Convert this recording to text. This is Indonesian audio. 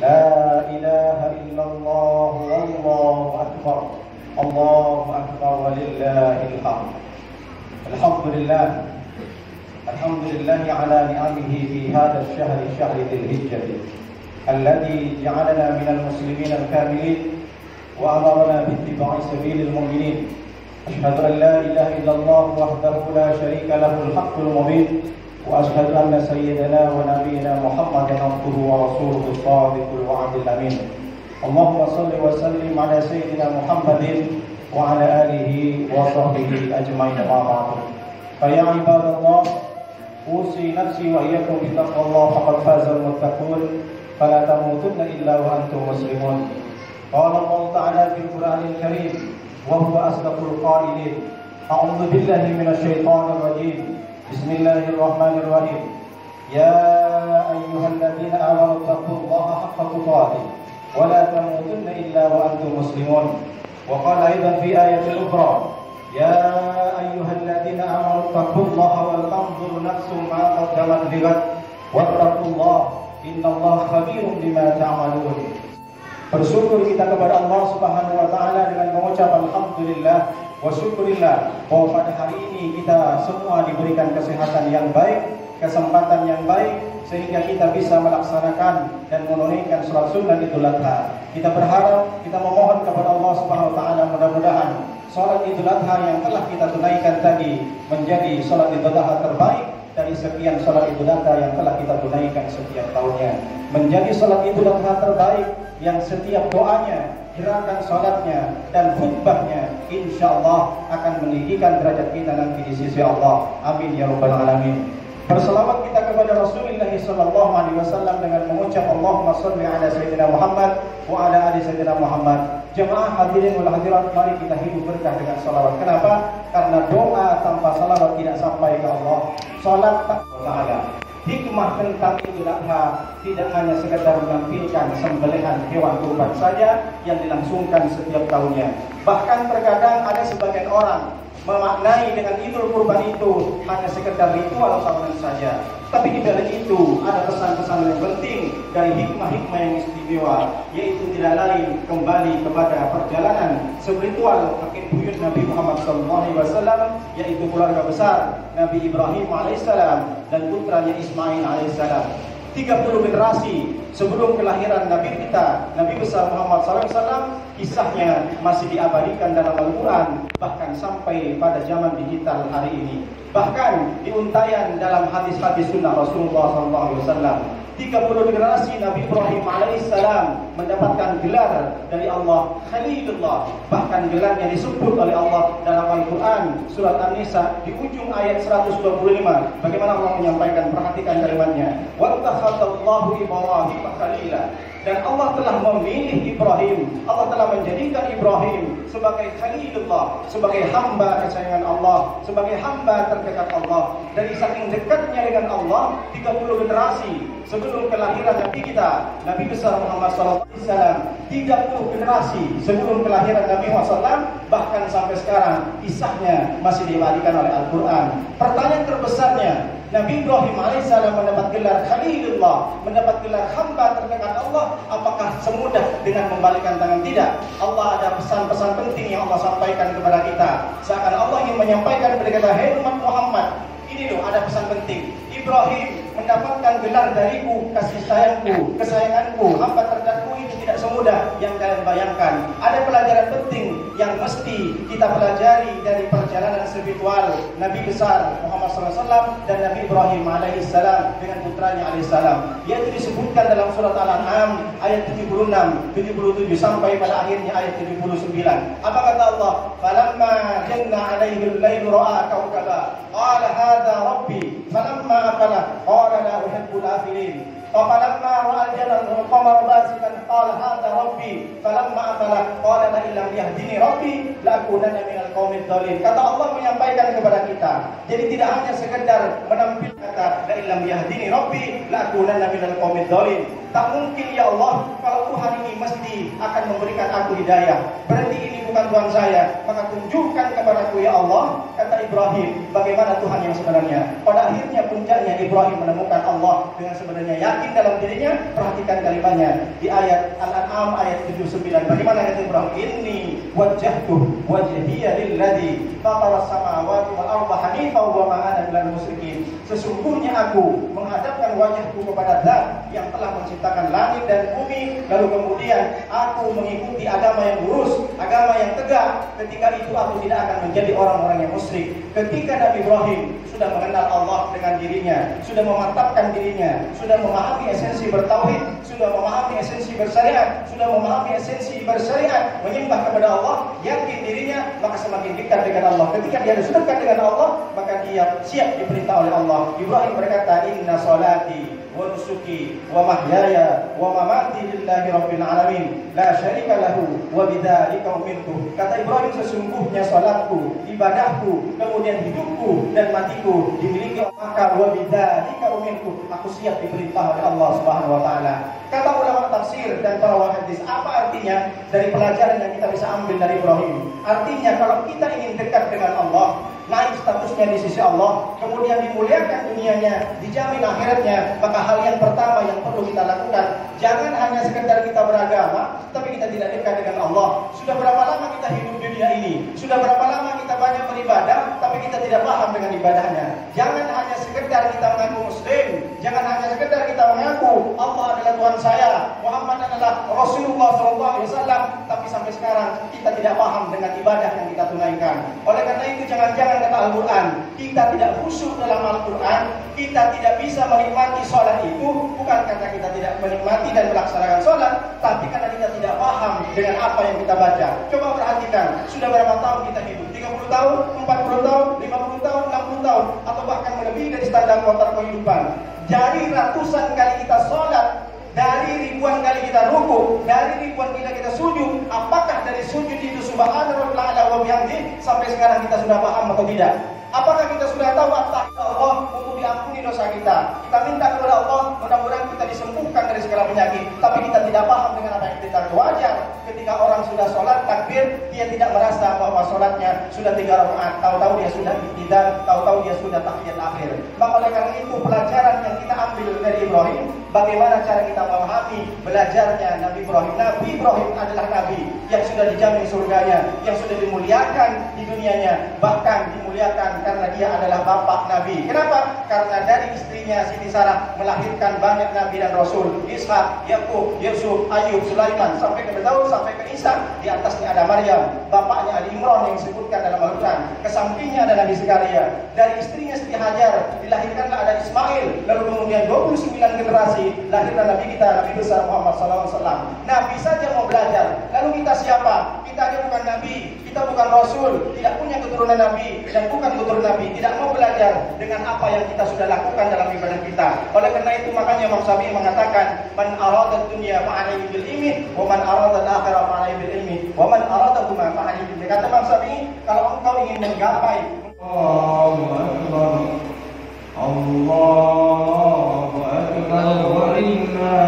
لا إله إلا الله والله أكبر الله أكبر ولله الحمد. الحمد لله على نعمه في هذا الشهر شهر ذي الحجة الذي جعلنا من المسلمين الكاملين وأمرنا باتباع سبيل المؤمنين. أشهد أن لا إله إلا الله وحده لا شريك له الحق المبين، وأشهد أن سيدنا ونبينا محمدا عبده ورسوله الصادق الوعد الأمين. اللهم صل وسلم على سيدنا محمد وعلى آله وصحبه أجمعين ما بعد. فيا عباد الله، أوصي نفسي وإياكم بتقوى الله فقد فاز المتقون فلا تموتن إلا وأنتم مسلمون. قال الله تعالى في القرآن الكريم وهو أصدق القائلين: أعوذ بالله من الشيطان الرجيم بسم الله الرحمن الرحيم يا أيها الذين آمنوا اتقوا الله حق تقاته ولا تموتن إلا وأنتم مسلمون. وقال أيضا في آية أخرى: يا أيها الذين آمنوا اتقوا الله ولتنظر نفس ما قدمت لغد واتقوا الله إن الله خبير بما تعملون. Bersyukur kita kepada Allah Subhanahu wa taala dengan mengucap alhamdulillah wa syukurillah bahwa pada hari ini kita semua diberikan kesehatan yang baik, kesempatan yang baik sehingga kita bisa melaksanakan dan menunaikan salat sunnah Idul Adha. Kita berharap, kita memohon kepada Allah Subhanahu wa taala mudah-mudahan salat Idul Adha yang telah kita tunaikan tadi menjadi salat Idul Adha terbaik dari sekian salat Idul Adha yang telah kita tunaikan setiap tahunnya, menjadi salat Idul Adha terbaik yang setiap doanya, gerakan salatnya dan khutbahnya insyaallah akan meninggikan derajat kita nanti di sisi Allah. Amin ya rabbal alamin. Berselawat kita kepada Rasulullah sallallahu alaihi wasallam dengan mengucap Allahumma shalli ala sayyidina Muhammad wa ala ali sayyidina Muhammad. Jemaah hadirin wal hadirat, mari kita hidup berkah dengan salawat. Kenapa? Karena doa tanpa salawat tidak sampai ke Allah. Salat tak ada. Hikmah tentang Idul Adha tidak hanya sekedar menampilkan sembelihan hewan kurban saja yang dilangsungkan setiap tahunnya. Bahkan terkadang ada sebagian orang memaknai dengan Idul Kurban itu hanya sekedar ritual tahunan saja. Tapi di balik itu ada pesan-pesan yang penting dari hikmah-hikmah yang istimewa, yaitu tidak lain kembali kepada perjalanan spiritual kakek buyut Nabi Muhammad SAW, yaitu keluarga besar Nabi Ibrahim alaihissalam dan putranya Ismail alaihissalam. 30 generasi sebelum kelahiran Nabi kita, Nabi besar Muhammad SAW, kisahnya masih diabadikan dalam Al-Quran, bahkan sampai pada zaman digital hari ini. Bahkan diuntayan dalam hadis-hadis sunnah Rasulullah SAW. 30 generasi Nabi Ibrahim alaihissalam mendapatkan gelar dari Allah Khalilullah. Bahkan gelarnya disebut oleh Allah dalam Al-Quran surat An-Nisa di ujung ayat 125. Bagaimana Allah menyampaikan? Perhatikan kalimatnya. Wattakhadallahu Ibrahim khalila. Dan Allah telah memilih Ibrahim, Allah telah menjadikan Ibrahim sebagai Khalilullah, sebagai hamba kesayangan Allah, sebagai hamba terdekat Allah. Dari saking dekatnya dengan Allah, 30 generasi sebelum kelahiran Nabi kita, Nabi besar Muhammad SAW, 30 generasi sebelum kelahiran Nabi Muhammad SAW, bahkan sampai sekarang kisahnya masih diabadikan oleh Al-Quran. Pertanyaan terbesarnya, Nabi Ibrahim alaihissalam mendapat gelar Khalilullah, mendapat gelar hamba terdekat Allah. Apakah semudah dengan membalikkan tangan? Tidak. Allah ada pesan-pesan penting yang Allah sampaikan kepada kita. Seakan Allah ingin menyampaikan kepada kita, "Hai umat Muhammad, ini loh ada pesan penting. Ibrahim mendapatkan gelar dariku, kasih sayangku, kesayanganku, hamba terdekatku itu tidak semudah yang kalian bayangkan. Ada pelajaran penting yang mesti kita pelajari dari perjalanan spiritual Nabi besar Muhammad SAW dan Nabi Ibrahim alaihissalam dengan putranya alaihissalam. Yaitu disebutkan dalam surat Al-An'am ayat 76, 77 sampai pada akhirnya ayat 79. Apa kata Allah? Falamma janna alaihi al-lailu ra'a kawkaba qala hadza rabbi falamma afala qala la uhibbul afilin. Falamma ra'a al-qamara basikan qala hadza rabbi falamma afala qala la illam yahdini rabbi la akunanna minal qaumidz dhalin. Kata Allah menyampaikan kepada kita. Jadi tidak hanya sekedar menampilkan kata la illam yahdini rabbi la akunanna minal qaumidz dhalin. Tak mungkin ya Allah kalau Tuhan ini mesti akan memberikan aku hidayah. Berarti ini bukan Tuhan saya, maka tunjukkan kepadaku ya Allah. Kata Ibrahim, bagaimana Tuhan yang sebenarnya? Pada akhirnya puncaknya Ibrahim menemukan Allah dengan sebenarnya yakin dalam dirinya. Perhatikan kalimatnya di ayat Al-An'am ayat 79. Bagaimana kata Ibrahim? Inni wajjahtu wajhiya lilladzi fatara samawati wal arda hanifan wa ma ana minal musyrikin. Sesungguhnya aku menghadapkan wajahku kepada Zat yang telah menciptakan langit dan bumi, lalu kemudian aku mengikuti agama yang lurus, agama yang tegak. Ketika itu aku tidak akan menjadi orang-orang yang musyrik. Ketika Nabi Ibrahim sudah mengenal Allah dengan dirinya, sudah memantapkan dirinya, sudah memahami esensi bertauhid, sudah memahami esensi bersyariat, sudah memahami esensi bersyariat, menyembah kepada Allah, yakin dirinya, maka semakin dekat dengan Allah. Ketika dia sudah dekat dengan Allah, maka dia siap diperintah oleh Allah. Ibrahim berkata, inna salati wa nusuki wa mahyaya wa mamati lillahi rabbil alamin la syarika lahu wa bidzalika umirtu. Kata Ibrahim, sesungguhnya salatku, ibadahku, kemudian hidupku dan matiku dimiliki Allah, maka wa bidzalika umirtu, aku siap diperintah oleh Allah Subhanahu wa taala. Kata ulama tafsir dan para hadis, apa artinya dari pelajaran yang kita bisa ambil dari Ibrahim? Artinya kalau kita ingin dekat dengan Allah, naik statusnya di sisi Allah, kemudian dimuliakan dunianya, dijamin akhiratnya, maka hal yang pertama yang perlu kita lakukan, jangan hanya sekedar kita beragama, tapi kita tidak dekat dengan Allah. Sudah berapa lama kita hidup di dunia ini? Sudah berapa lama kita banyak beribadah, tapi kita tidak paham dengan ibadahnya. Jangan hanya sekedar kita mengaku Muslim, jangan hanya sekedar kita mengaku Allah adalah Tuhan saya, Muhammad adalah Rasulullah SAW, tapi sampai sekarang kita tidak paham dengan ibadah yang kita tunaikan. Oleh karena itu, jangan-jangan kata Al-Quran, kita tidak khusyuk dalam Al-Quran, kita tidak bisa menikmati sholat itu, bukan karena kita tidak menikmati dan melaksanakan sholat, tapi karena kita tidak paham dengan apa yang kita baca. Coba perhatikan, sudah berapa tahun kita hidup? 30 tahun, 40 tahun, 50 tahun, 60 tahun, atau bahkan melebihi dari standar kotor kehidupan. Dari ratusan kali kita sholat, dari ribuan kali kita rukuk, dari ribuan kali kita sujud, apakah dari sujud itu subhanallah wa bihamdi sampai sekarang kita sudah paham atau tidak? Apakah kita sudah tahu Allah untuk diampuni dosa kita? Kita minta kepada Allah, mudah-mudahan kita disembuhkan dari segala penyakit. Tapi kita tidak paham dengan apa yang kita wajar. Ketika orang sudah sholat takbir, dia tidak merasa bahwa sholatnya sudah 3 rakaat. Tahu-tahu dia sudah iktidal, tahu-tahu dia sudah tahiyat akhir. Maka oleh karena itu pelajaran yang kita ambil dari Ibrahim, bagaimana cara kita memahami belajarnya Nabi Ibrahim. Nabi Ibrahim adalah Nabi yang sudah dijamin surganya, yang sudah dimuliakan di dunianya, bahkan dimuliakan karena dia adalah bapak Nabi. Kenapa? Karena dari istrinya Siti Sarah melahirkan banyak Nabi dan Rasul. Ishak, Yakub, Yusuf, Ayub, Sulaiman, sampai ke Daud, sampai ke Isa. Di atasnya ada Maryam, bapaknya Ali Imran yang disebutkan dalam Al-Quran. Kesampingnya ada Nabi Zakaria. Dari istrinya Siti Hajar dilahirkanlah ada Ismail. Lalu kemudian 29 generasi lahirlah Nabi kita, Nabi besar Muhammad SAW. Nabi saja mau belajar. Lalu kita siapa? Kita aja bukan Nabi, kita bukan Rasul, tidak punya keturunan Nabi dan bukan keturunan Nabi, tidak mau belajar dengan apa yang kita sudah lakukan dalam ibadah kita. Oleh karena itu makanya Imam Syafi'i mengatakan, man arada dunya fa'alayhi bil ilmi, wa man arada al-akhirah fa'alayhi bil ilmi, wa man arada huma fa'alayhi bil ilmi. Kata Imam Syafi'i, kalau engkau ingin menggapai Allahu Akbar, Allahu Akbar, wa inna